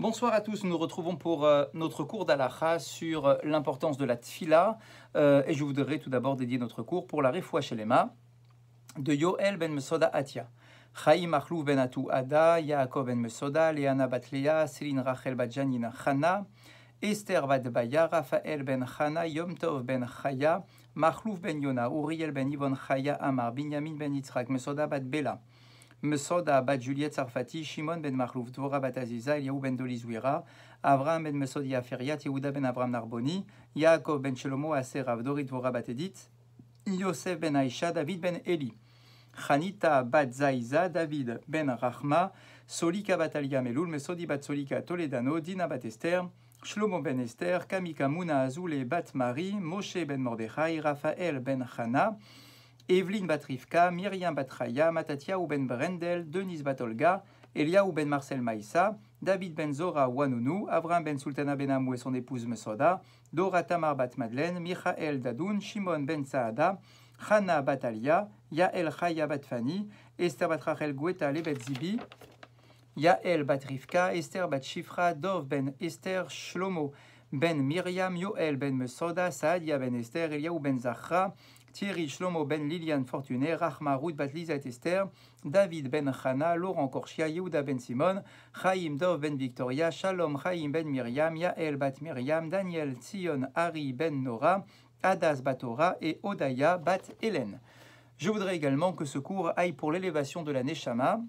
Bonsoir à tous, nous nous retrouvons pour notre cours d'Halacha sur l'importance de la tfila et je voudrais tout d'abord dédier notre cours pour la Refoua Shelema de Yoel ben Mesoda Atia. Chaim Achlouf ben Atou Ada, Yaakov ben Mesoda, Leana bat Lea, Céline Rachel bat Janina Chana, Esther bat Baya, Raphaël ben Chana, Yom Tov ben Chaya, Machlouf ben Yona, Uriel ben Yvon Chaya Amar, Binyamin ben Yitzhak, Mesoda bat Bela, Mesoda bat Juliette Sarfati, Shimon ben Machlouf, Dvora bat Aziza, Eliaou ben Dolizwira, Avraham ben Mesodia Feriat, Yehuda ben Avraham Narboni, Yaakov ben Shelomo Aserav, Dorit Dvora bat Edith, Yosef ben Aisha, David ben Eli, Chanita bat Zaiza, David ben Rachma, Solika bat Alia Melul, Mesodi bat Solika Toledano, Dina bat Esther, Shlomo ben Esther, Kamika Muna Azoule bat Marie, Moshe ben Mordechai, Raphaël ben Chana, Evelyne bat Rivka, Myriam bat Chaya, Matatiaou ben Brendel, Denise bat Olga, Eliaou ben Marcel Maïssa, David ben Zora Wanounou, Avraham ben Sultana ben Amou et son épouse Mesoda, Dora Tamar bat Madeleine, Michael Dadoun, Shimon ben Saada, Chana bat Alia, Yael Chaya bat Fani, Esther bat Rachel Gweta le bet Zibi, Yael bat Rivka, Esther bat Shifra, Dov ben Esther, Shlomo ben Myriam, Yoel ben Mesoda, Saadia ben Esther, Eliaou ben Zachra, Thierry Shlomo ben Liliane Fortuné, Rachma Ruth bat Lisa et Esther, David ben Chana, Laurent Korchia, Yehuda ben Simon, Chaim Dov ben Victoria, Shalom Chaim ben Myriam, Yael bat Myriam, Daniel Tzion Ari ben Nora, Adas bat Ora et Odaya bat Hélène. Je voudrais également que ce cours aille pour l'élévation de la Neshama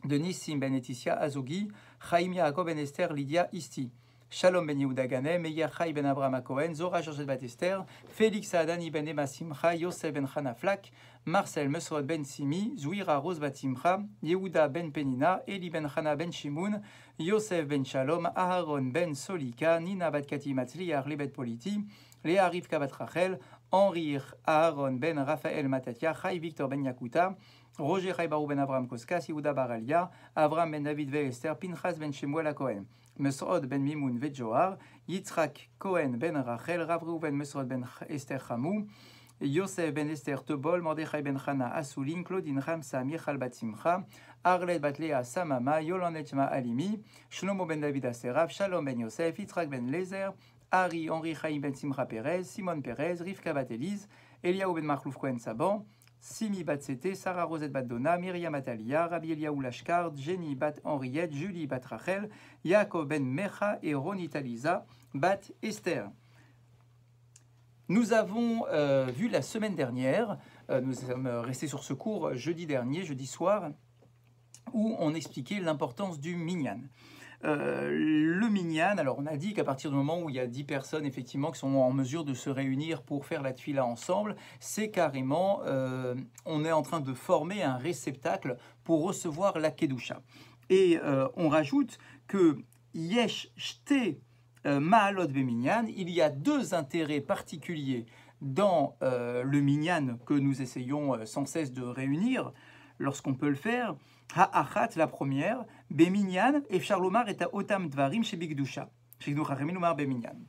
de Nissim ben Etitia Azogi, Chaim Yaakov ben Esther Lydia Isti, Shalom ben Yehuda Ganem, Meir Chai ben Abraham Cohen, Zora Georgette bat Esther, Félix Adani ben Emma Simcha, Yosef ben Chana Flak, Marcel Mesrod ben Simi, Zouira Rose bat Simcha, Yehuda ben Penina, Eli ben Chana ben Shimoun, Yosef ben Shalom, Aharon ben Solika, Nina bat Kati Matzli, Arli bet Politi, Léa Rivka bat Rachel, Henri Aharon ben Raphaël Matatia, Chai Victor ben Yakuta, Roger Chaibarou ben Abraham Koskas, Yehuda Baralia, Avraham ben David ve Esther, Pinchas ben Shemuel Cohen, Mesrod ben Mimoun ve Johar, Yitzhak Cohen ben Rachel, Ravrou ben Mesrod ben Esther Hamou, Yosef ben Esther Tobol, Mordechai ben Chana Asoulin, Claudine Ramsa, Michal bat Simcha, Arlet bat Lea Samama, Yolanet Ma Alimi, Shlomo ben David Aserav, Shalom ben Yosef, Yitzhak ben Lezer, Ari, Henri Chaim ben Simcha Perez, Simon Perez, Rivka bat Elise, Eliaou ben Machlouf Cohen Saban, Simi bat Sete, Sarah Rosette bat Donna, Myriam Atalia, Rabbi Eliaou Lashkard, Jenny bat Henriette, Julie bat Rachel, Yaakov ben Mecha et Ronita Lisa bat Esther. Nous avons vu la semaine dernière, nous sommes restés sur ce cours jeudi dernier, jeudi soir, où on expliquait l'importance du minyan. Le minyan, alors on a dit qu'à partir du moment où il y a 10 personnes effectivement qui sont en mesure de se réunir pour faire la tfila ensemble, c'est carrément, on est en train de former un réceptacle pour recevoir la kedusha. Et on rajoute que yesh shte ma'alot beminyan, il y a deux intérêts particuliers dans le minyan que nous essayons sans cesse de réunir lorsqu'on peut le faire. Ha'achat, la première, Beminyan, et Charlomar est à Otam Dvarim chez Bigdusha.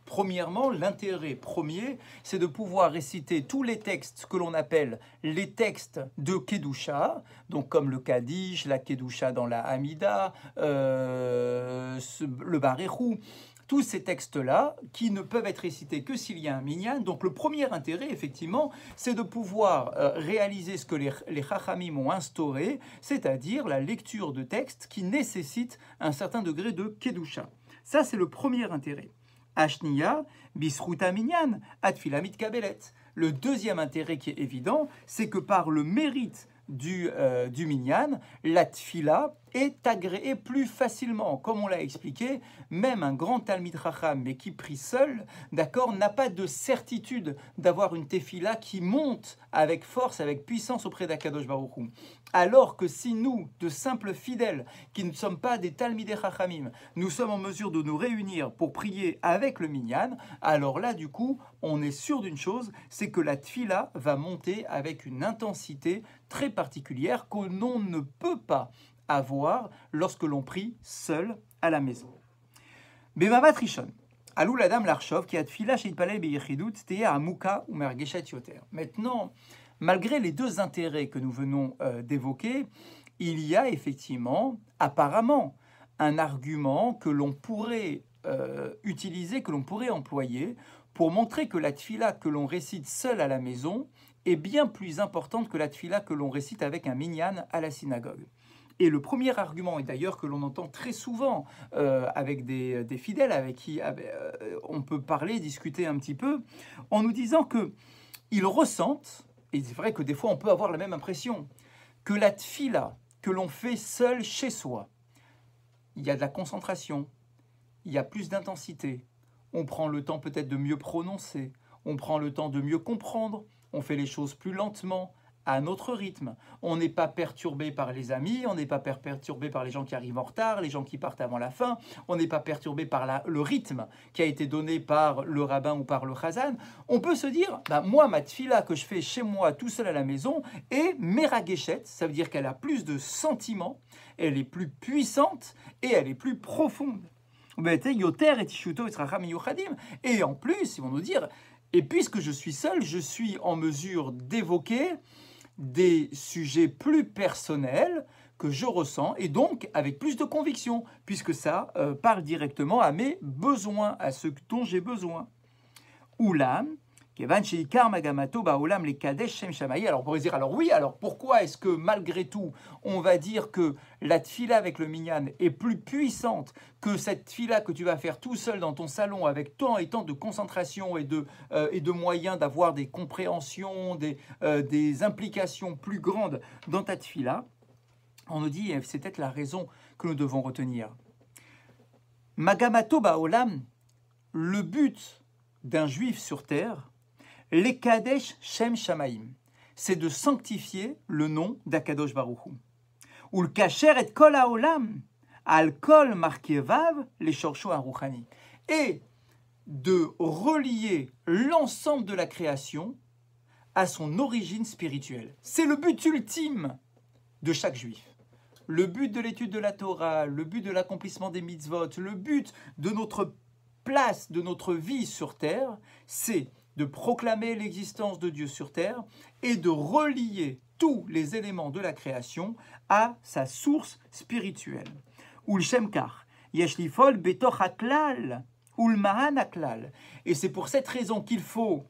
Premièrement, l'intérêt premier, c'est de pouvoir réciter tous les textes que l'on appelle les textes de Kedusha, donc comme le Kaddish, la Kedusha dans la Hamida, le Barechou, tous ces textes-là qui ne peuvent être récités que s'il y a un minyan. Donc le premier intérêt, effectivement, c'est de pouvoir réaliser ce que les Chachamim ont instauré, c'est-à-dire la lecture de textes qui nécessitent un certain degré de Kedusha. Ça, c'est le premier intérêt. Ashniya, bisruta minyan, atfila mitkabelet. Le deuxième intérêt qui est évident, c'est que par le mérite du minyan, la tfila est agréée plus facilement. Comme on l'a expliqué, même un grand Talmid Chacham, mais qui prie seul, d'accord, n'a pas de certitude d'avoir une tefila qui monte avec force, avec puissance auprès d'Akadosh Baruch Hu. Alors que si nous, de simples fidèles, qui ne sommes pas des Talmidei Chachamim, nous sommes en mesure de nous réunir pour prier avec le minyan, alors là, du coup, on est sûr d'une chose, c'est que la tfila va monter avec une intensité très particulière que l'on ne peut pas avoir lorsque l'on prie seul à la maison. Bemavat Rishon, alou la dame l'archov qui a tfila chez Palel beyechidut teye amuka ou mergeshet yoter. Maintenant, malgré les deux intérêts que nous venons d'évoquer, il y a effectivement, apparemment, un argument que l'on pourrait utiliser, que l'on pourrait employer pour montrer que la tfila que l'on récite seul à la maison est bien plus importante que la tfila que l'on récite avec un minyan à la synagogue. Et le premier argument, et d'ailleurs que l'on entend très souvent avec des fidèles avec qui on peut parler, discuter un petit peu, en nous disant qu'ils ressentent, et c'est vrai que des fois on peut avoir la même impression, que la tfila que l'on fait seul chez soi, il y a de la concentration, il y a plus d'intensité, on prend le temps peut-être de mieux prononcer, on prend le temps de mieux comprendre, on fait les choses plus lentement, à notre rythme. On n'est pas perturbé par les amis, on n'est pas perturbé par les gens qui arrivent en retard, les gens qui partent avant la fin, on n'est pas perturbé par le rythme qui a été donné par le rabbin ou par le chazan. On peut se dire, moi, ma tfila que je fais chez moi tout seul à la maison est merageshet, ça veut dire qu'elle a plus de sentiments, elle est plus puissante et elle est plus profonde. Et en plus, ils vont nous dire, et puisque je suis seul, je suis en mesure d'évoquer des sujets plus personnels que je ressens, et donc avec plus de conviction, puisque ça parle directement à mes besoins, à ce dont j'ai besoin. Oulam, alors on pourrait dire, alors oui, alors pourquoi est-ce que malgré tout, on va dire que la tfila avec le minyan est plus puissante que cette tfila que tu vas faire tout seul dans ton salon avec tant et tant de concentration et de moyens d'avoir des compréhensions, des implications plus grandes dans ta tfila? On nous dit, c'est peut-être la raison que nous devons retenir. Magamato ba'olam, le but d'un juif sur terre, les Kadesh Shem Shamaim, c'est de sanctifier le nom d'Akadosh Baruch Hu. Ou le Kacher et Kol Haolam, Al Kol Markevav, les Shorsho Aruchani. Et de relier l'ensemble de la création à son origine spirituelle. C'est le but ultime de chaque juif. Le but de l'étude de la Torah, le but de l'accomplissement des mitzvot, le but de notre place, de notre vie sur terre, c'est de proclamer l'existence de Dieu sur terre et de relier tous les éléments de la création à sa source spirituelle. Ul Shemkar, Yeshlifol Betoch Haklal, Ul Mahan Haklal. Et c'est pour cette raison qu'il faut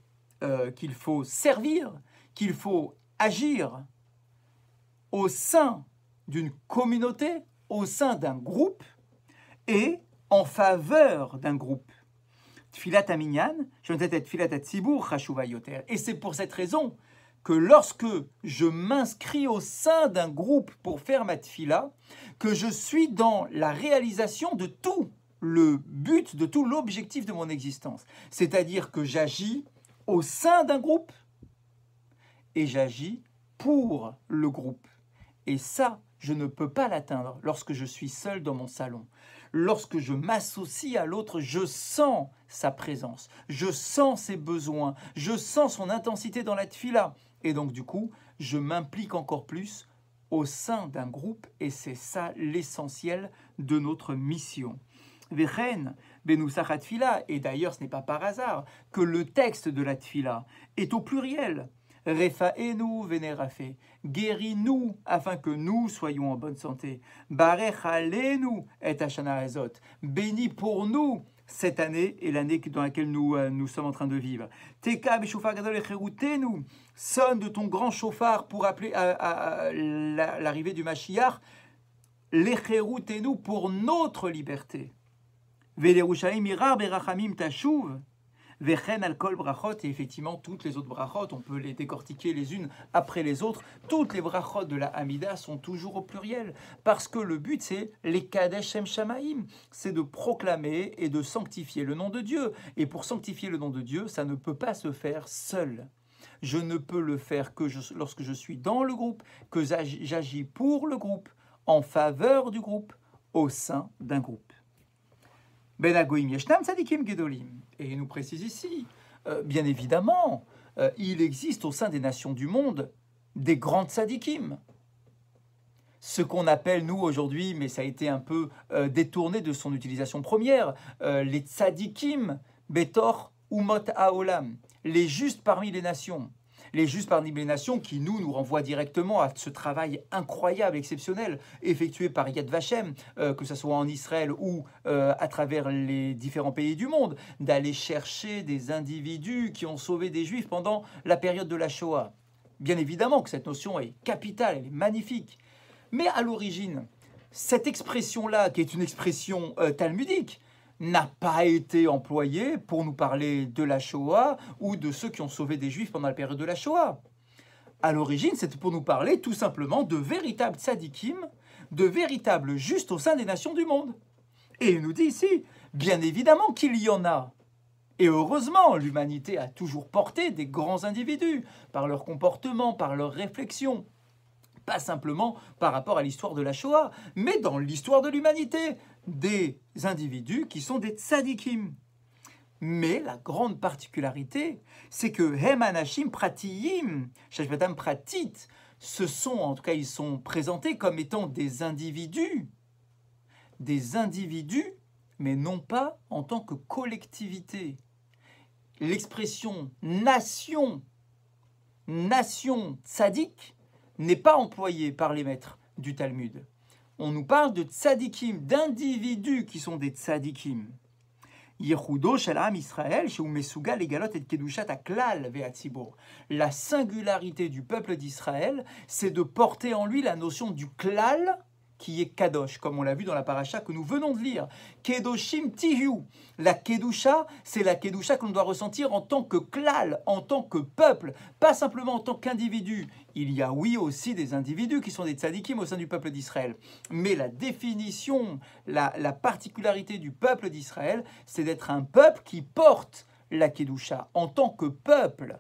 servir, qu'il faut agir au sein d'une communauté, au sein d'un groupe et en faveur d'un groupe. Tfilat Aminyan, Tfilat Tzibur Chashuva Yoter. Et c'est pour cette raison que lorsque je m'inscris au sein d'un groupe pour faire ma tfila, que je suis dans la réalisation de tout le but, de tout l'objectif de mon existence. C'est-à-dire que j'agis au sein d'un groupe et j'agis pour le groupe. Et ça, je ne peux pas l'atteindre lorsque je suis seul dans mon salon. Lorsque je m'associe à l'autre, je sens sa présence, je sens ses besoins, je sens son intensité dans la tfila. Et donc du coup, je m'implique encore plus au sein d'un groupe et c'est ça l'essentiel de notre mission. Vechen, benusach tfila, et d'ailleurs ce n'est pas par hasard que le texte de la tfila est au pluriel. Refaenu venerafe, guéris-nous afin que nous soyons en bonne santé. Barech alenu et hashana ezot, bénis pour nous cette année et l'année dans laquelle nous sommes en train de vivre. Teka b'shofar gadol echerutenu, sonne de ton grand chauffard pour appeler à l'arrivée du Mashiach, l'echerutenu pour notre liberté. Ve'lerushalayim mirar berachamim tashuv. Vechen al kol brachot, et effectivement toutes les autres brachot, on peut les décortiquer les unes après les autres, toutes les brachot de la Hamida sont toujours au pluriel, parce que le but c'est les Kadesh Shem Shamaim, c'est de proclamer et de sanctifier le nom de Dieu, et pour sanctifier le nom de Dieu, ça ne peut pas se faire seul. Je ne peux le faire que lorsque je suis dans le groupe, que j'agis pour le groupe, en faveur du groupe, au sein d'un groupe. Ben Agoim Yeshnam Tzadikim Gedolim. Et il nous précise ici, bien évidemment, il existe au sein des nations du monde des grands tzadikim. Ce qu'on appelle, nous, aujourd'hui, mais ça a été un peu détourné de son utilisation première, les tzadikim Betor Umot Haolam, les justes parmi les nations. Les justes parmi les nations qui nous renvoient directement à ce travail incroyable, exceptionnel, effectué par Yad Vashem, que ce soit en Israël ou à travers les différents pays du monde, d'aller chercher des individus qui ont sauvé des Juifs pendant la période de la Shoah. Bien évidemment que cette notion est capitale, elle est magnifique. Mais à l'origine, cette expression-là, qui est une expression talmudique, n'a pas été employée pour nous parler de la Shoah ou de ceux qui ont sauvé des Juifs pendant la période de la Shoah. À l'origine, c'était pour nous parler tout simplement de véritables tzadikim, de véritables justes au sein des nations du monde. Et il nous dit ici, bien évidemment qu'il y en a. Et heureusement, l'humanité a toujours porté des grands individus, par leur comportement, par leur réflexion. Pas simplement par rapport à l'histoire de la Shoah, mais dans l'histoire de l'humanité, des individus qui sont des tzadikim. Mais la grande particularité, c'est que Hem Anashim Pratiyim, Shashvatam Pratit, ce sont, en tout cas, ils sont présentés comme étant des individus, mais non pas en tant que collectivité. L'expression nation tzadik, n'est pas employée par les maîtres du Talmud. On nous parle de tzadikim, d'individus qui sont des tzadikim. Yehudo shel Am Israël, sheu mesugal legalot et kedushat haklal ve'atzibur. La singularité du peuple d'Israël, c'est de porter en lui la notion du klal, qui est kadosh, comme on l'a vu dans la paracha que nous venons de lire. Kedoshim tihu. La kedusha, c'est la kedusha que l'on doit ressentir en tant que klal, en tant que peuple, pas simplement en tant qu'individu. Il y a oui aussi des individus qui sont des tzadikim au sein du peuple d'Israël. Mais la définition, la particularité du peuple d'Israël, c'est d'être un peuple qui porte la kedusha en tant que peuple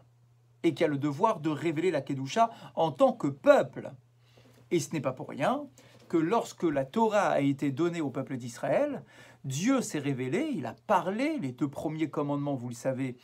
et qui a le devoir de révéler la kedusha en tant que peuple. Et ce n'est pas pour rien que lorsque la Torah a été donnée au peuple d'Israël, Dieu s'est révélé, il a parlé, les 2 premiers commandements, vous le savez,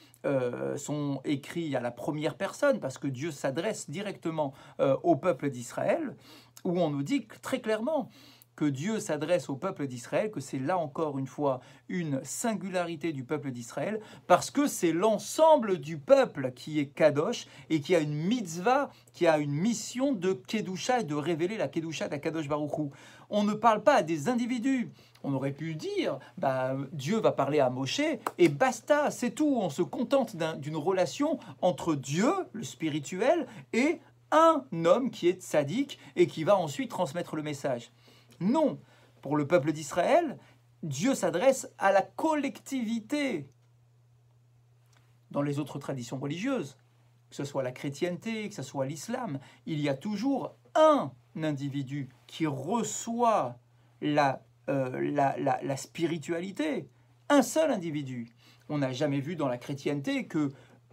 sont écrits à la première personne, parce que Dieu s'adresse directement au peuple d'Israël, où on nous dit très clairement que Dieu s'adresse au peuple d'Israël, que c'est là encore une fois une singularité du peuple d'Israël, parce que c'est l'ensemble du peuple qui est Kadosh et qui a une mitzvah, qui a une mission de Kedusha et de révéler la Kedusha d'Akadosh Baruch Hu. On ne parle pas à des individus. On aurait pu dire, Dieu va parler à Moshe et basta, c'est tout. On se contente d'une relation entre Dieu, le spirituel, et un homme qui est tzaddik et qui va ensuite transmettre le message. Non, pour le peuple d'Israël, Dieu s'adresse à la collectivité. Dans les autres traditions religieuses, que ce soit la chrétienté, que ce soit l'islam, il y a toujours un individu qui reçoit la spiritualité, un seul individu. On n'a jamais vu dans la chrétienté que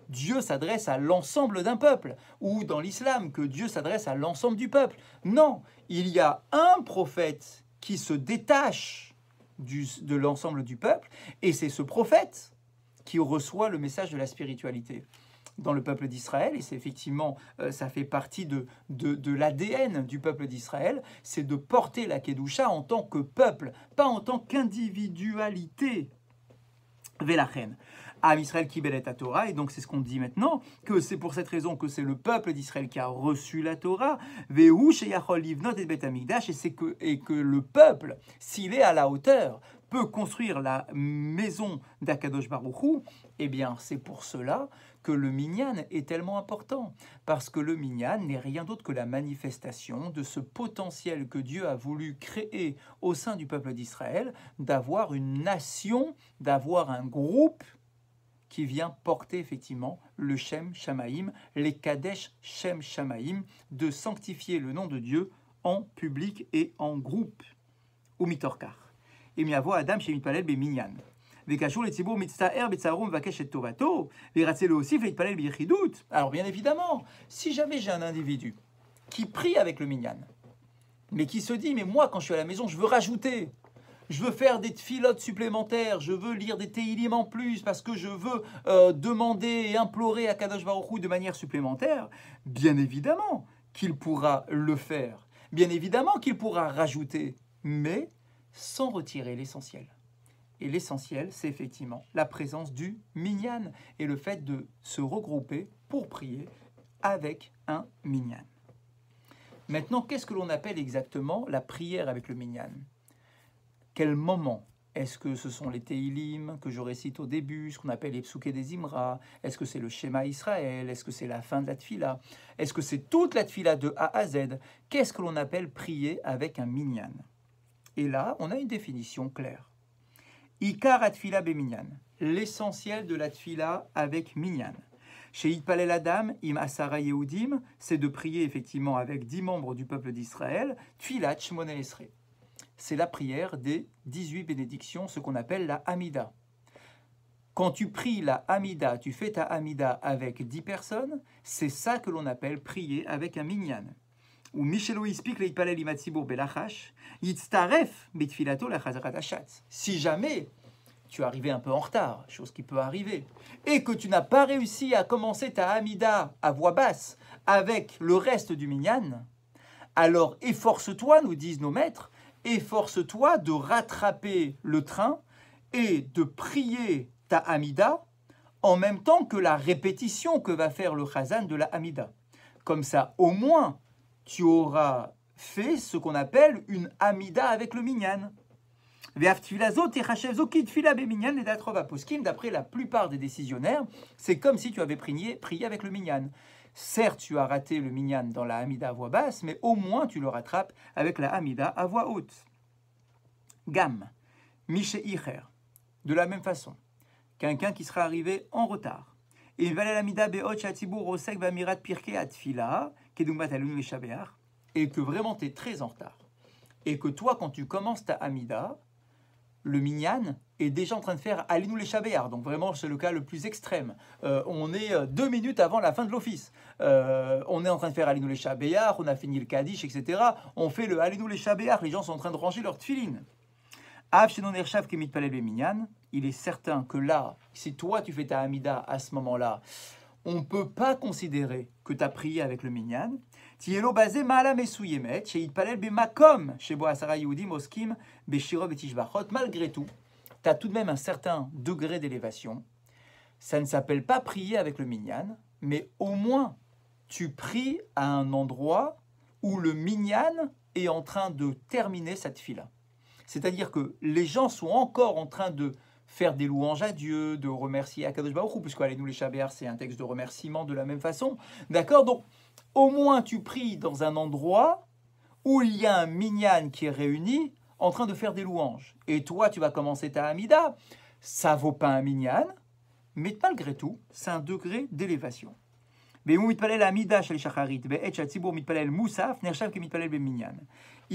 Dieu s'adresse à l'ensemble d'un peuple, ou dans l'islam, que Dieu s'adresse à l'ensemble du peuple. Non, il y a un prophète qui se détache de l'ensemble du peuple, et c'est ce prophète qui reçoit le message de la spiritualité. Dans le peuple d'Israël, et c'est effectivement, ça fait partie de l'ADN du peuple d'Israël, c'est de porter la Kedusha en tant que peuple, pas en tant qu'individualité. Velachen. Am Israël qui bélet la Torah, et donc c'est ce qu'on dit maintenant, que c'est pour cette raison que c'est le peuple d'Israël qui a reçu la Torah, Vehu sheyachol livnot et bet hamikdash, et que le peuple, s'il est à la hauteur, peut construire la maison d'Akadosh Baruch Hu. Eh bien, c'est pour cela que le minyan est tellement important, parce que le minyan n'est rien d'autre que la manifestation de ce potentiel que Dieu a voulu créer au sein du peuple d'Israël, d'avoir une nation, d'avoir un groupe qui vient porter effectivement le Shem Shamaim, les Kadesh Shem Shamaim, de sanctifier le nom de Dieu en public et en groupe. Ou mitorkar. Et miavo Adam chez Mitpalel be minyan. Vekashur le tzibur mitztaer betzarum vakesh et tovato. Veratzelo aussi fait Mitpalel b'yechidut. Alors bien évidemment, si jamais j'ai un individu qui prie avec le minyan, mais qui se dit, mais moi quand je suis à la maison, je veux rajouter. Je veux faire des tfilotes supplémentaires, je veux lire des téhilim en plus parce que je veux demander et implorer à Kadosh Baruch Hu de manière supplémentaire. Bien évidemment qu'il pourra le faire, bien évidemment qu'il pourra rajouter, mais sans retirer l'essentiel. Et l'essentiel, c'est effectivement la présence du minyan et le fait de se regrouper pour prier avec un minyan. Maintenant, qu'est-ce que l'on appelle exactement la prière avec le minyan? Quel moment? Est-ce que ce sont les Teilim que je récite au début, ce qu'on appelle les psuké des Imra? Est-ce que c'est le Shema Israël? Est-ce que c'est la fin de la Tfila? Est-ce que c'est toute la Tfila de A à Z? Qu'est-ce que l'on appelle prier avec un minyan? Et là, on a une définition claire. Ikar atfila beminyan, l'essentiel de la Tfila avec minyan. Chez Yitpalel Adam, im Asara Yehudim, c'est de prier effectivement avec 10 membres du peuple d'Israël, Tfilat Shmoneh Esrei. C'est la prière des 18 bénédictions, ce qu'on appelle la Hamida. Quand tu pries la Hamida, tu fais ta Hamida avec 10 personnes, c'est ça que l'on appelle prier avec un minyan. Ou Michelo ispik le Yitpalel imatzibur belachash, yitztaref bitfilato lachazarat hashatz. Si jamais tu es arrivé un peu en retard, chose qui peut arriver, et que tu n'as pas réussi à commencer ta Hamida à voix basse avec le reste du minyan, alors efforce-toi, nous disent nos maîtres, efforce-toi de rattraper le train et de prier ta Hamida en même temps que la répétition que va faire le Chazan de la Hamida. Comme ça, au moins, tu auras fait ce qu'on appelle une Hamida avec le minyan. D'après la plupart des décisionnaires, c'est comme si tu avais prié avec le minyan. Certes, tu as raté le minyan dans la Hamida à voix basse, mais au moins tu le rattrapes avec la Hamida à voix haute. Gam, Miche Icher, de la même façon, quelqu'un qui sera arrivé en retard. Et il va la Hamida be'ot shatzibur osek ba'mirat pirkei atfila, kedumbat alun leshabeach, et que vraiment tu es très en retard. Et que toi, quand tu commences ta Hamida, le minyan est déjà en train de faire Alinu les Shabéar. Donc vraiment, c'est le cas le plus extrême. On est 2 minutes avant la fin de l'office. On est en train de faire Alinu les Shabéar, on a fini le Kaddish, etc. On fait le Alinu les Shabéar, les gens sont en train de ranger leur tfilin. Av shenon ershav kemit palel beminyan. Il est certain que là, si toi tu fais ta Hamida à ce moment-là, on ne peut pas considérer que tu as prié avec le minyan. Tielo basé ma'ala mesuyemet, chez Yitpalel bemakom, chez Bo Asara Yehudim oskim, beshiro betishbachot. Malgré tout, tu as tout de même un certain degré d'élévation. Ça ne s'appelle pas prier avec le minyan, mais au moins tu pries à un endroit où le minyan est en train de terminer cette tfila. C'est-à-dire que les gens sont encore en train de faire des louanges à Dieu, de remercier Akadosh Baruch Hu, puisque Alenu les Shabéar, c'est un texte de remerciement de la même façon. D'accord? Donc, au moins tu pries dans un endroit où il y a un minyan qui est réuni en train de faire des louanges. Et toi, tu vas commencer ta Hamida. Ça vaut pas un minyan, mais malgré tout, c'est un degré d'élévation. Il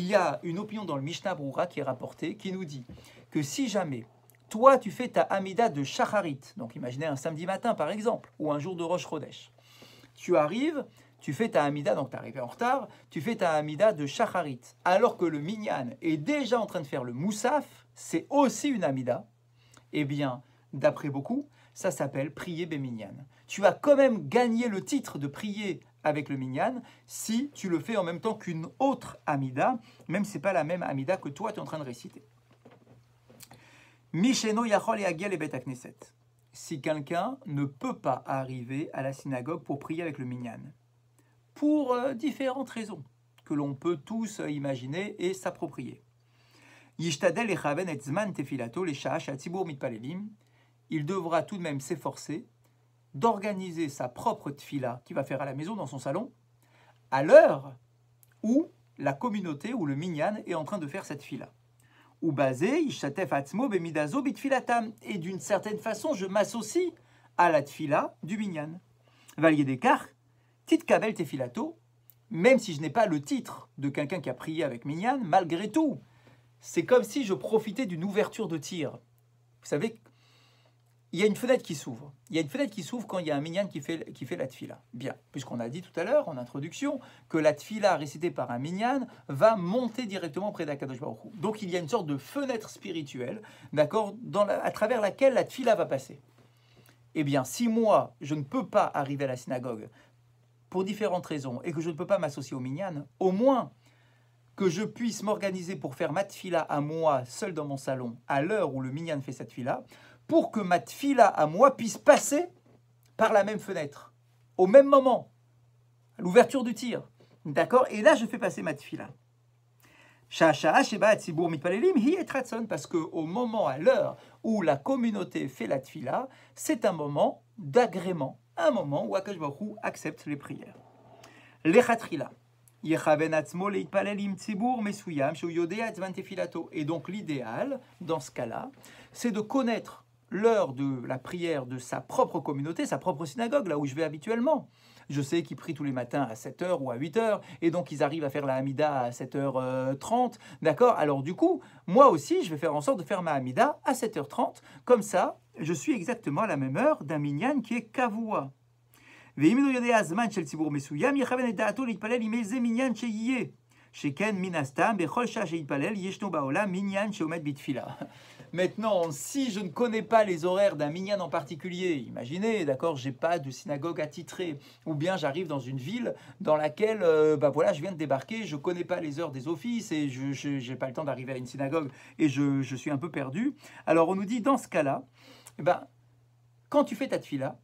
y a une opinion dans le Mishnah Brura qui est rapportée, qui nous dit que si jamais toi, tu fais ta Hamida de Shacharit, donc imaginez un samedi matin par exemple, ou un jour de Rosh Chodesh, tu arrives, tu fais ta Hamida, donc tu es arrivé en retard, tu fais ta Hamida de Shacharit, alors que le minyan est déjà en train de faire le Moussaf, c'est aussi une Hamida, eh bien, d'après beaucoup, ça s'appelle prier Beminyan. Tu as quand même gagné le titre de prier avec le minyan si tu le fais en même temps qu'une autre Hamida, même si ce n'est pas la même Hamida que toi tu es en train de réciter. Misheno yachol yagia le bet hakneset. Si quelqu'un ne peut pas arriver à la synagogue pour prier avec le minyan, pour différentes raisons que l'on peut tous imaginer et s'approprier. Yishtadel echaven et zman tefilato le sha'a she'atzibur mitpalelim. Il devra tout de même s'efforcer d'organiser sa propre tfila qu'il va faire à la maison dans son salon à l'heure où la communauté ou le minyan est en train de faire cette tfila. Ou basé, ishatef atzmo bemidazo bitfilatam. Et d'une certaine façon, je m'associe à la tfila du minyan. Valier des kar, tit kabel tefilato, même si je n'ai pas le titre de quelqu'un qui a prié avec minyan, malgré tout, c'est comme si je profitais d'une ouverture de tir. Vous savez, il y a une fenêtre qui s'ouvre. Il y a une fenêtre qui s'ouvre quand il y a un minyan qui fait la tfila. Bien, puisqu'on a dit tout à l'heure, en introduction, que la tfila récitée par un minyan va monter directement près d'Akadosh Baruch Hu. Donc il y a une sorte de fenêtre spirituelle, d'accord, à travers laquelle la tfila va passer. Eh bien, si moi, je ne peux pas arriver à la synagogue pour différentes raisons et que je ne peux pas m'associer au minyan, au moins que je puisse m'organiser pour faire ma tfila à moi, seul dans mon salon, à l'heure où le minyan fait cette tfila, pour que ma tfila à moi puisse passer par la même fenêtre, au même moment. l'ouverture du tir. D'accord? Et là, je fais passer ma tfila. Parce qu'au moment, à l'heure où la communauté fait la tfila, c'est un moment d'agrément, un moment où Akash Baruch Hu accepte les prières. Lechatrila. Et donc l'idéal, dans ce cas-là, c'est de connaître l'heure de la prière de sa propre communauté, sa propre synagogue, là où je vais habituellement. Je sais qu'ils prient tous les matins à 7h ou à 8h, et donc ils arrivent à faire la Hamida à 7h30, d'accord? Alors du coup, moi aussi, je vais faire en sorte de faire ma Hamida à 7h30, comme ça, je suis exactement à la même heure d'un minyan qui est kavua. Maintenant, si je ne connais pas les horaires d'un minyan en particulier, imaginez, d'accord, j'ai pas de synagogue attitrée, ou bien j'arrive dans une ville dans laquelle, voilà, je viens de débarquer, je connais pas les heures des offices et je n'ai pas le temps d'arriver à une synagogue et je suis un peu perdu. Alors on nous dit dans ce cas-là, quand tu fais ta tfila,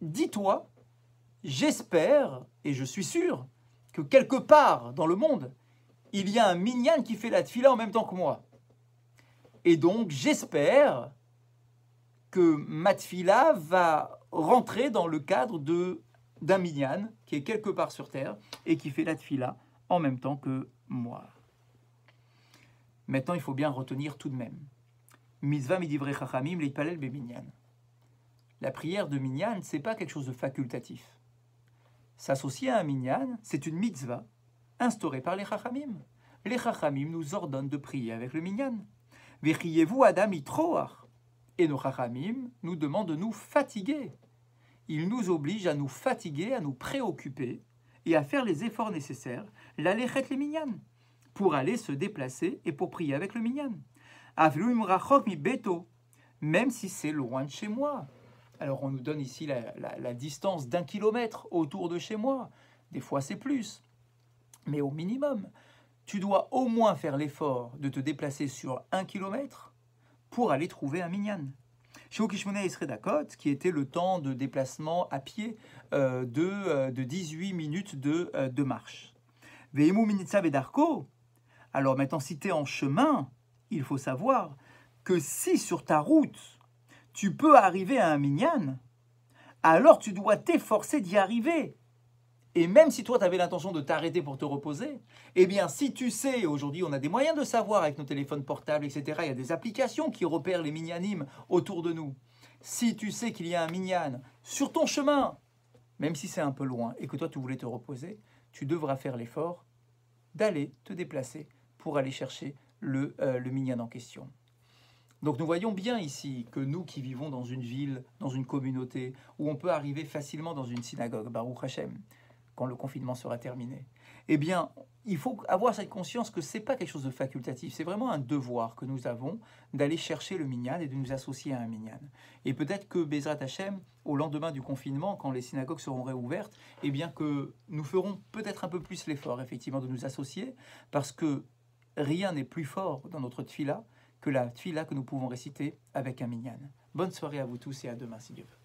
dis-toi, j'espère et je suis sûr que quelque part dans le monde, il y a un minyan qui fait la tfila en même temps que moi. Et donc, j'espère que ma tfila va rentrer dans le cadre d'un minyan qui est quelque part sur terre et qui fait la tfila en même temps que moi. Maintenant, il faut bien retenir tout de même. Mitzvah midivrei chachamim leitpalel beminyan. La prière de minyan, ce n'est pas quelque chose de facultatif. S'associer à un minyan, c'est une mitzvah instaurée par les chachamim. Les chachamim nous ordonnent de prier avec le minyan. Vechiyevou adam itroach. Et nos chachamim nous demandent de nous fatiguer. Ils nous obligent à nous fatiguer, à nous préoccuper et à faire les efforts nécessaires, l'alechet le minyan, pour aller se déplacer et pour prier avec le minyan. Avlu imrachok mi beto, même si c'est loin de chez moi. Alors on nous donne ici la distance d'1 kilomètre autour de chez moi. Des fois c'est plus. Mais au minimum, tu dois au moins faire l'effort de te déplacer sur 1 kilomètre pour aller trouver un minyan. Chez Okishmone Esrei Dakot, qui était le temps de déplacement à pied de 18 minutes de marche. Veimu minitza vedarko. Alors maintenant, si tu es en chemin, il faut savoir que si sur ta route, tu peux arriver à un minyan, alors tu dois t'efforcer d'y arriver. Et même si toi, tu avais l'intention de t'arrêter pour te reposer, eh bien, si tu sais, aujourd'hui, on a des moyens de savoir avec nos téléphones portables, etc., il y a des applications qui repèrent les minyanim autour de nous. Si tu sais qu'il y a un minyan sur ton chemin, même si c'est un peu loin, et que toi, tu voulais te reposer, tu devras faire l'effort d'aller te déplacer pour aller chercher le minyan en question. Donc nous voyons bien ici que nous qui vivons dans une ville, dans une communauté, où on peut arriver facilement dans une synagogue, Baruch Hashem, quand le confinement sera terminé, eh bien, il faut avoir cette conscience que ce n'est pas quelque chose de facultatif, c'est vraiment un devoir que nous avons d'aller chercher le minyan et de nous associer à un minyan. Et peut-être que Bezrat Hashem, au lendemain du confinement, quand les synagogues seront réouvertes, eh bien que nous ferons peut-être un peu plus l'effort, effectivement, de nous associer, parce que rien n'est plus fort dans notre tfila que la tfila que nous pouvons réciter avec un minyan. Bonne soirée à vous tous et à demain, si Dieu veut.